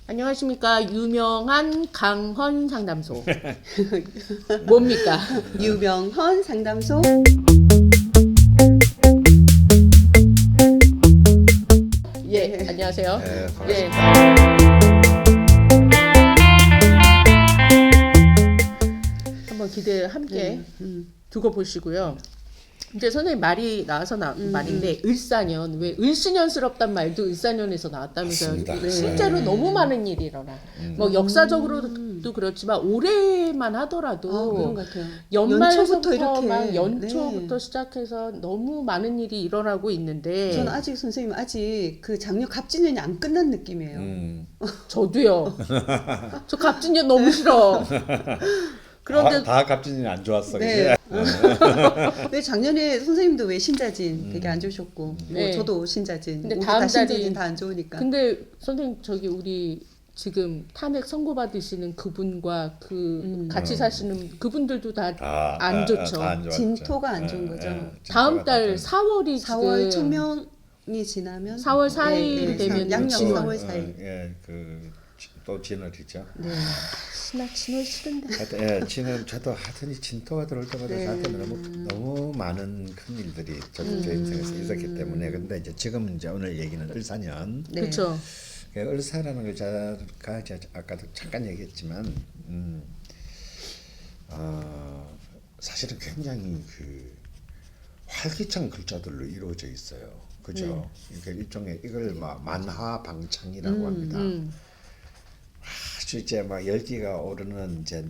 안녕하십니까. 유명한 강헌 상담소. 뭡니까? 유명헌 상담소. 예, 안녕하세요. 네, 예. 한번 기대 함께 두고 보시고요. 이제 선생님 말이 나와서 말인데 을사년, 왜 을수년스럽단 말도 을사년에서 나왔다면서요. 맞습니다. 네. 실제로 너무 많은 일이 일어나. 뭐 역사적으로도 그렇지만 올해만 하더라도 그런 것 같아요. 연말부터 연초부터 이렇게. 막 연초부터 네. 시작해서 너무 많은 일이 일어나고 있는데 저는 아직 선생님 아직 그 작년 갑진년이 안 끝난 느낌이에요. 저도요. 저 갑진년 너무 싫어. 그런데 다 갑진이 안 좋았어. 네. 그지? 왜 작년에 선생님도 왜 신자진 되게 안 좋으셨고, 뭐 네. 저도 신자진, 근데 우리 다음 다 달이- 신자진 다 안 좋으니까. 근데 선생님 저기 우리 지금 탄핵 선고 받으시는 그분과 그 같이 사시는 그분들도 다 안 좋죠. 다안 좋았죠. 진토가 안 좋은 거죠. 다음 달 진토가 4월이 4월 지금 1000명이 지나면 4월 4일 되면 양력 진월. 4월 4일. 예, 또 진월이죠. 네. 나 진월 싫은데. 하여튼, 예, 저도 하여튼 이 진토가 들어올 때마다 네. 저한테는 너무 많은 큰 일들이 저도 제 인생에서 있었기 때문에 근데 이제 지금 이제 오늘 얘기는 을사년. 네. 그렇죠. 을사라는 글자가 제가 아까도 잠깐 얘기했지만 사실은 굉장히 그 활기찬 글자들로 이루어져 있어요. 그죠? 그러니까 일종의 이걸 막 만화방창이라고 합니다. 아주 이제 막 열기가 오르는 이제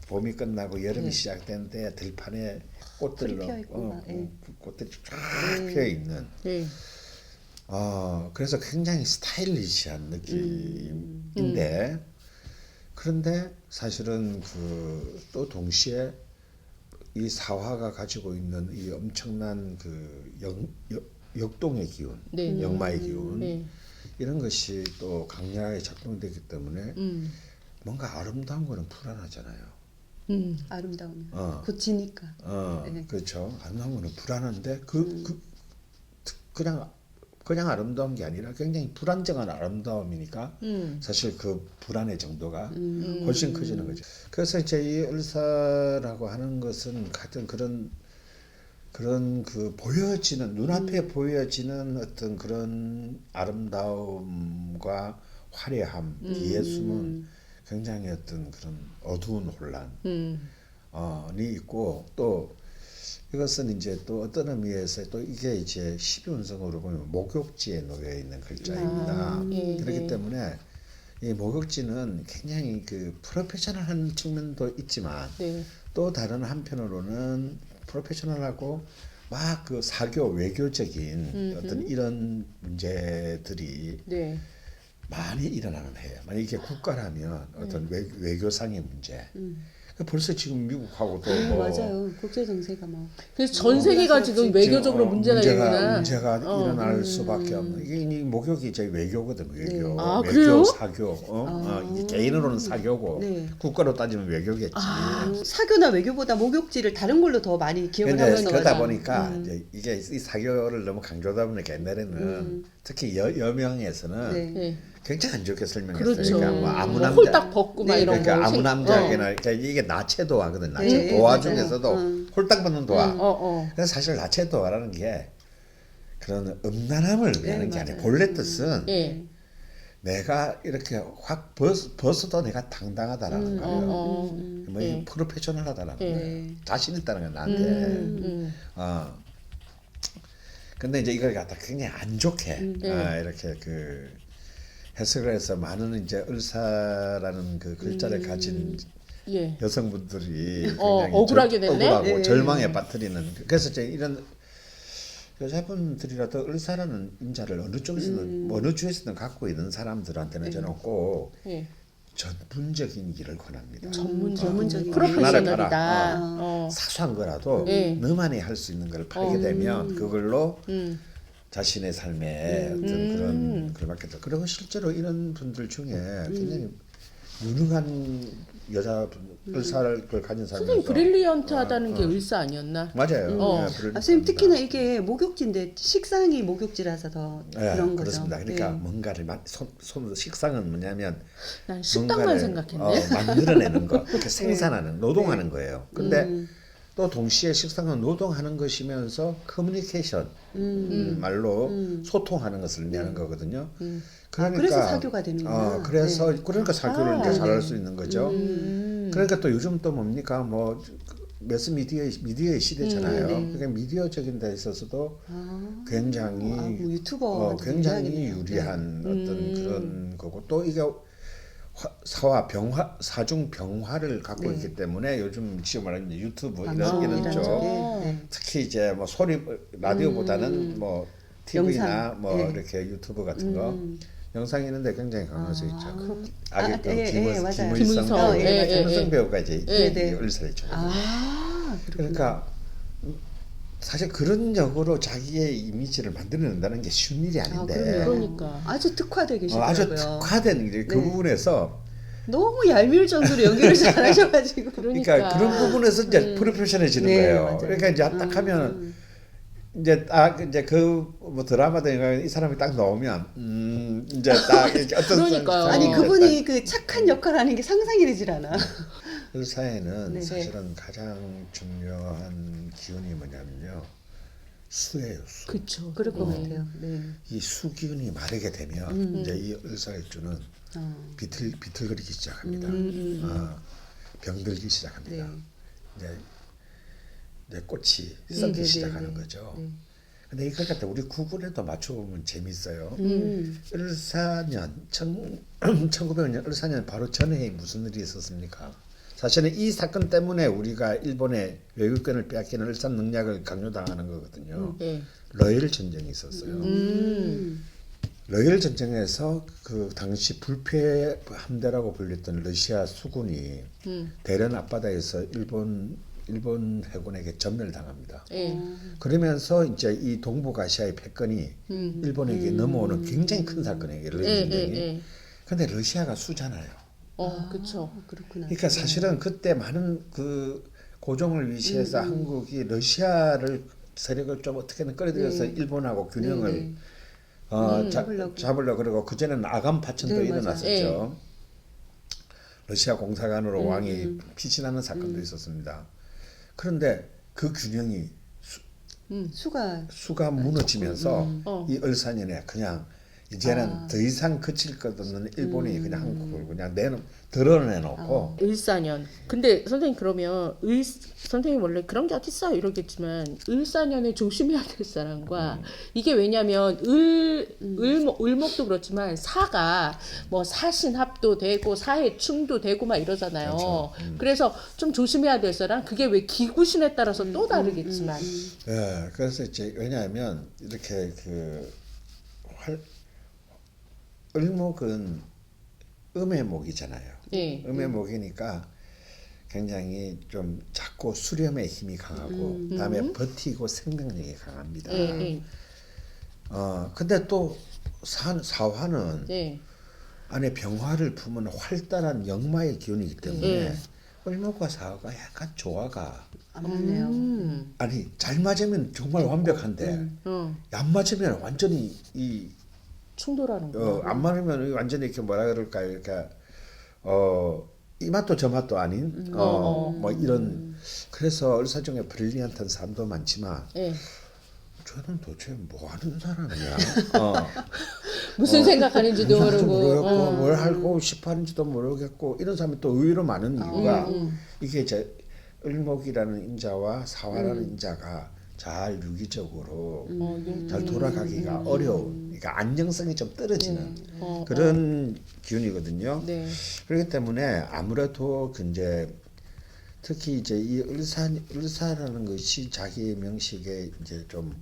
봄이 끝나고 여름이 시작되는데 들판에 꽃들로 피어 있고 막, 예. 꽃들이 쫙 피어 있는. 네. 그래서 굉장히 스타일리시한 느낌인데 그런데 사실은 또 동시에 이 사화가 가지고 있는 이 엄청난 그 역동의 기운, 네. 역마의 기운 네. 이런 것이 또 강력하게 작동되기 때문에 뭔가 아름다운 거는 불안하잖아요. 아름다우면 곧 지니까. 네. 그렇죠. 아름다운 거는 불안한데 그냥 아름다운 게 아니라 굉장히 불안정한 아름다움이니까 사실 그 불안의 정도가 훨씬 커지는 거죠. 그래서 이제 이 을사라고 하는 것은 같은 그런 그 보여지는 눈앞에 보여지는 어떤 그런 아름다움과 화려함 뒤에 숨은 굉장히 어떤 그런 어두운 혼란이 있고 또 이것은 이제 또 어떤 의미에서 또 이게 이제 12운성으로 보면 목욕지에 놓여 있는 글자입니다. 예, 그렇기 예. 때문에 이 목욕지는 굉장히 그 프로페셔널한 측면도 있지만 네. 또 다른 한편으로는 프로페셔널하고 막 그 사교 외교적인 어떤 이런 문제들이 네. 많이 일어나는 해요. 만약 이게 국가라면 어떤 외교상의 문제. 벌써 지금 미국하고 또 뭐 맞아요. 국제 정세가 막. 그래서 전 세계가 지금 외교적으로 문제가 있구나. 문제가 일어날 수밖에 없는 이게 이 목욕이 제 외교거든. 외교, 아, 외교, 그래요? 사교. 이게 개인으로는 사교고 네. 국가로 따지면 외교겠지. 사교나 외교보다 목욕지를 다른 걸로 더 많이 기억을 근데 하는 그러다 거죠. 보니까 이제 이게 이 사교를 너무 강조하다 보니까 옛날에는 특히 여명에서는 네. 네. 굉장히 안 좋게 설명했어요. 그렇죠. 그러니까 뭐 아무 뭐 남자 홀딱 벗고 막 네, 이런 그러니까 거. 아무 생- 남자에게나 그러니까 이게 나체도화거든. 나체 네, 도화 맞아요. 중에서도 홀딱 벗는 도화. 그래서 사실 나체도화라는 게 그런 음란함을 의미하는 게 아니에요. 맞아요. 본래 뜻은 예. 내가 이렇게 확 벗어도 내가 당당하다라는 거예요. 뭐 예. 프로페셔널하다라는 예. 거예요. 자신 있다는 건 나한테. 근데 이제 이걸 갖다 굉장히 안 좋게 이렇게 그 해석을 해서 많은 이제 을사라는 그 글자를 가진 예. 여성분들이 굉장히 억울하게 됐네? 억울하고 네. 절망에 빠뜨리는 그래서 이제 이런 여자분들이라도 을사라는 인자를 어느 쪽에서든 어느 주에서든 갖고 있는 사람들한테는 저는 꼭 예. 전문적인 일을 권합니다. 전문적인 프로페셔널이다. 사소한 거라도 네. 너만이 할 수 있는 걸 팔게 되면 그걸로 자신의 삶에 어떤 그런 걸 받게 돼. 그리고 실제로 이런 분들 중에 굉장히 유능한 여자 을사를 가진 사람이 선생님 브릴리언트하다는 게 을사 아니었나? 맞아요. 어. 네, 브릴리언트합니다. 선생님 특히나 이게 목욕지인데 식상이 목욕지라서 더 네, 그런 거죠. 그렇습니다. 그러니까 네. 뭔가를 손으로 식상은 뭐냐면 난 식당만 생각했네. 만들어내는 거, 이렇게 생산하는, 노동하는 거예요. 근데 또 동시에 식상은 노동하는 것이면서 커뮤니케이션 말로 소통하는 것을 의미하는 거거든요. 그러니까 그래서 사교가 되는구나. 그래서 네. 그러니까 사교를 이제 잘할 수 있는 거죠. 그러니까 또 요즘 또 뭡니까 뭐 매스 미디어의 시대잖아요. 그러니까 미디어적인 데 있어서도 굉장히 뭐 유튜버 굉장히 유리한 어떤 그런 거고 또 이게 사중 병화를 갖고 있기 때문에 요즘 지금 말하는 유튜브 이런 쪽에, 쪽 네. 특히 이제 뭐 소리 라디오보다는 뭐 TV나 영상, 뭐 네. 이렇게 유튜브 같은 거 영상이 있는데 굉장히 강할 수 있죠. 맞아요. 김의성, 김의성 배우가 이제 네. 을사했죠. 그렇구나. 그러니까 사실 그런 역으로 자기의 이미지를 만들어낸다는 게 쉬운 일이 아닌데 그러니까 아주 특화되어 아주 계시더라고요. 특화된 이제 그 네. 부분에서 너무 얄미울 정도로 연기를 잘하셔가지고. 그러니까 그런 부분에서 이제 프로페셔널해지는 네, 거예요. 맞아요. 그러니까 이제 딱 하면 이제 그 뭐 드라마든가 이 사람이 딱 나오면 이제 딱 이렇게 어떤 그러니까요. 아니 그분이 그 착한 역할을 하는 게 상상이 되질 않아. 을사에는 네. 사실은 가장 중요한 기운이 뭐냐면요. 수예요. 수. 그쵸. 그럴 것 같아요. 네. 이 수기운이 마르게 되면 이제 이 을사일주는 비틀거리기 시작합니다. 병들기 시작합니다. 네. 이제 꽃이 썩기 네, 시작하는 네. 거죠. 네. 근데 이걸 갖다 우리 구글에도 맞춰보면 재밌어요. 을사년 1900년 을사년 바로 전해에 무슨 일이 있었습니까? 사실은 이 사건 때문에 우리가 일본의 외교권을 빼앗기는 을사 능력을 강요당하는 거거든요. 네. 러일 전쟁이 있었어요. 러일 전쟁에서 그 당시 불패 함대라고 불렸던 러시아 수군이 대련 앞바다에서 일본 해군에게 전멸당합니다. 네. 그러면서 이제 이 동북아시아의 패권이 일본에게 넘어오는 굉장히 큰 사건이에요. 러일 전쟁이. 근데 러시아가 수잖아요. 그쵸. 그렇구나. 그러니까 사실은 그때 많은 그 고종을 위시해서 한국이 러시아를 세력을 좀 어떻게든 끌어들여서 일본하고 균형을 잡으려고 그러고 그전에는 아간 파천도 네, 일어났었죠. 러시아 공사관으로 왕이 피신하는 사건도 있었습니다. 그런데 그 균형이 수가 무너지면서 이 을사년에 그냥 이제는 더 이상 그칠 것 없는 일본이 그냥 한국을 그냥 드러내놓고 을사년. 근데 선생님 그러면 선생님 원래 그런 게 어딨어 이러겠지만 을사년에 조심해야 될 사람과 이게 왜냐면 을목도 그렇지만 사가 뭐 사신합도 되고 사해충도 되고 막 이러잖아요. 그렇죠. 그래서 좀 조심해야 될 사람 그게 왜 기구신에 따라서 또 다르겠지만 예, 그래서 이제 왜냐하면 이렇게 을목은 음의 목이잖아요. 예. 음의 목이니까 굉장히 좀 작고 수렴의 힘이 강하고 그다음에 버티고 생명력이 강합니다. 예. 근데 또 사화는 예. 안에 병화를 품은 활달한 역마의 기운이기 때문에 예. 을목과 사화가 약간 조화가 안 맞네요. 아니 잘 맞으면 정말 완벽한데 안 맞으면 완전히 충돌하는 거. 안 맞으면 완전히 이렇게 뭐라 그럴까요? 이렇게 이 맛도 저 맛도 아닌 뭐 이런 그래서 을사 중에 브릴리언트한 사람도 많지만 예. 저는 도대체 뭐 하는 사람이야? 무슨 생각하는지도 무슨 모르고. 뭘 하고 싶어 하는지도 모르겠고 이런 사람이 또 의외로 많은 이유가 이게 이제 을목이라는 인자와 사화라는 인자가 잘 유기적으로 잘 돌아가기가 어려운 그러니까 안정성이 좀 떨어지는 그런 기운이거든요. 네. 그렇기 때문에 아무래도 이제 특히 이제 이 을사라는 것이 자기의 명식에 이제 좀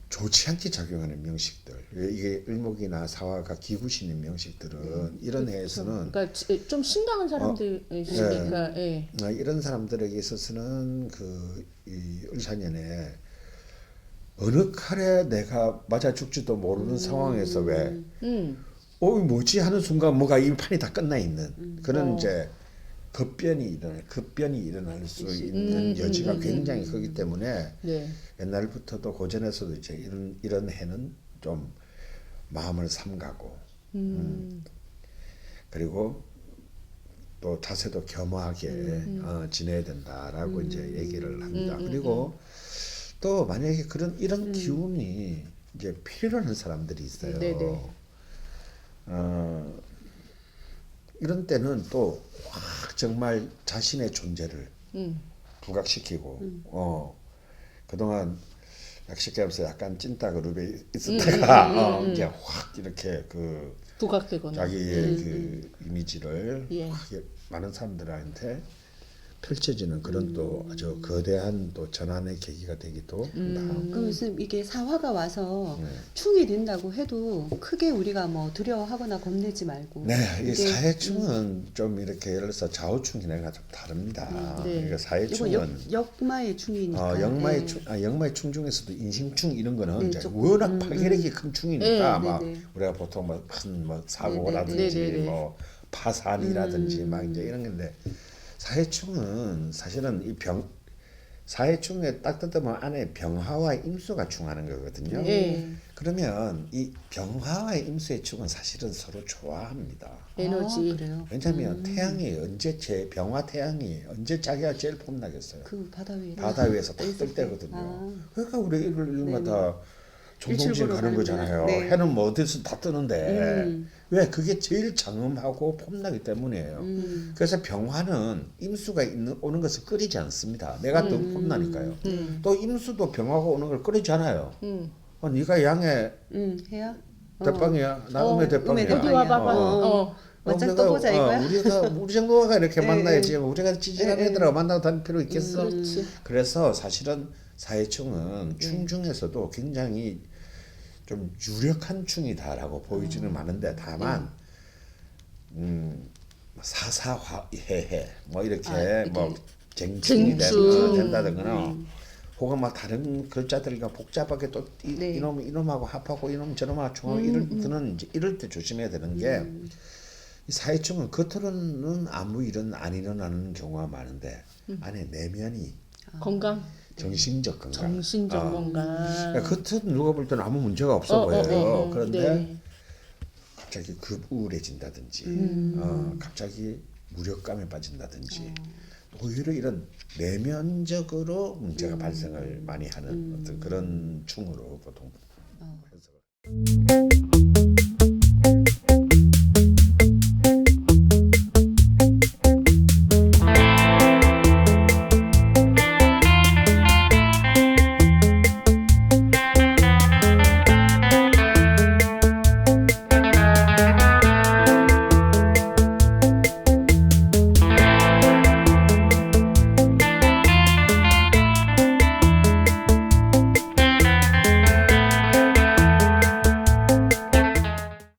좋지 않게 작용하는 명식들 이게 을목이나 사화가 기구신인 명식들은 이런 해에서는 그러니까 좀 신강한 사람들이니까 예. 이런 사람들에게 있어서는 이 을사년에 어느 칼에 내가 맞아 죽지도 모르는 상황에서 왜 뭐지 하는 순간 뭐가 이 판이 다 끝나 있는 그런 이제 급변이 일어날 수 있는 여지가 굉장히 크기 때문에 네. 옛날부터도 고전에서도 이제 이런 해는 좀 마음을 삼가고 그리고 또 자세도 겸허하게 지내야 된다라고 이제 얘기를 합니다. 그리고 또 만약에 이런 기운이 이제 필요한 사람들이 있어요. 네네. 이런 때는 또 확 정말 자신의 존재를 부각시키고 그동안 약식하면서 약간 찐따 그룹에 있었다가 이제 확 이렇게 그 부각되거나. 자기의 그 이미지를 예. 확 많은 사람들한테 펼쳐지는 그런 또 아주 거대한 또 전환의 계기가 되기도 한다. 그래서 이게 사화가 와서 네. 충이 된다고 해도 크게 우리가 뭐 두려워하거나 겁내지 말고. 네, 이 이게, 사해충은 좀 이렇게 예를 들어서 좌우충이나 좀 다릅니다. 네. 그러니까 이거 사해충은 역마의 충이니까. 영마의 네. 충, 영마의 충 중에서도 인신충 이런 거는 네, 이제 조금, 워낙 파괴력이 큰 충이니까 네, 막 네, 네. 우리가 보통 뭐큰 사고라든지 네, 네, 네. 뭐 파산이라든지 막 이제 이런 건데 사해충은 사실은 사해충에 딱 뜯으면 안에 병화와 임수가 충하는 거거든요. 네. 그러면 이 병화와 임수의 충은 사실은 서로 좋아합니다. 에너지. 아, 그래요. 왜냐하면 태양이 언제 병화 태양이 언제 자기가 제일 폼나겠어요. 그 바다 위에. 바다 위에서 딱 있을 뜰 때. 때거든요. 아. 그러니까 우리 일마다 정동진 일출보러 가는 거잖아요. 가는구나. 네. 해는 뭐 어디서 다 뜨는데 왜 그게 제일 장엄하고 폼나기 때문이에요. 그래서 병화는 임수가 오는 것을 끓이지 않습니다. 내가 더 폼나니까요. 또 임수도 병화가 오는 걸 끓이지 않아요. 네가 양의 해야. 대빵이야. 나 음의 대빵이야. 음의 어디 와봐봐. 어. 완전 떠보자 이거야. 우리 정도가 이렇게 네, 만나야지. 우리가 찌질한 애들하고 만나고 다닐 필요 있겠어. 그렇지. 그래서 사실은 사해충은 충 중에서도 굉장히 좀 유력한 충이다라고 보이지는 않은데 다만 사사해해 뭐 이렇게 뭐 쟁충이 쟁충. 된다든가 혹은 막 다른 글자들과 복잡하게 또 네. 이놈하고 합하고 이놈 저놈하고 충하고 이럴 때 조심해야 되는 게 이 사해충은 겉으로는 아무 일은 안 일어나는 경우가 많은데 안에 내면이 건강. 정신적 건강, 정신적 건강. 그러니까 겉은 누가 볼 때는 아무 문제가 없어 보여요. 그런데 네. 갑자기 우울해진다든지, 갑자기 무력감에 빠진다든지, 오히려 이런 내면적으로 문제가 발생을 많이 하는 어떤 그런 충으로 보통 해석을.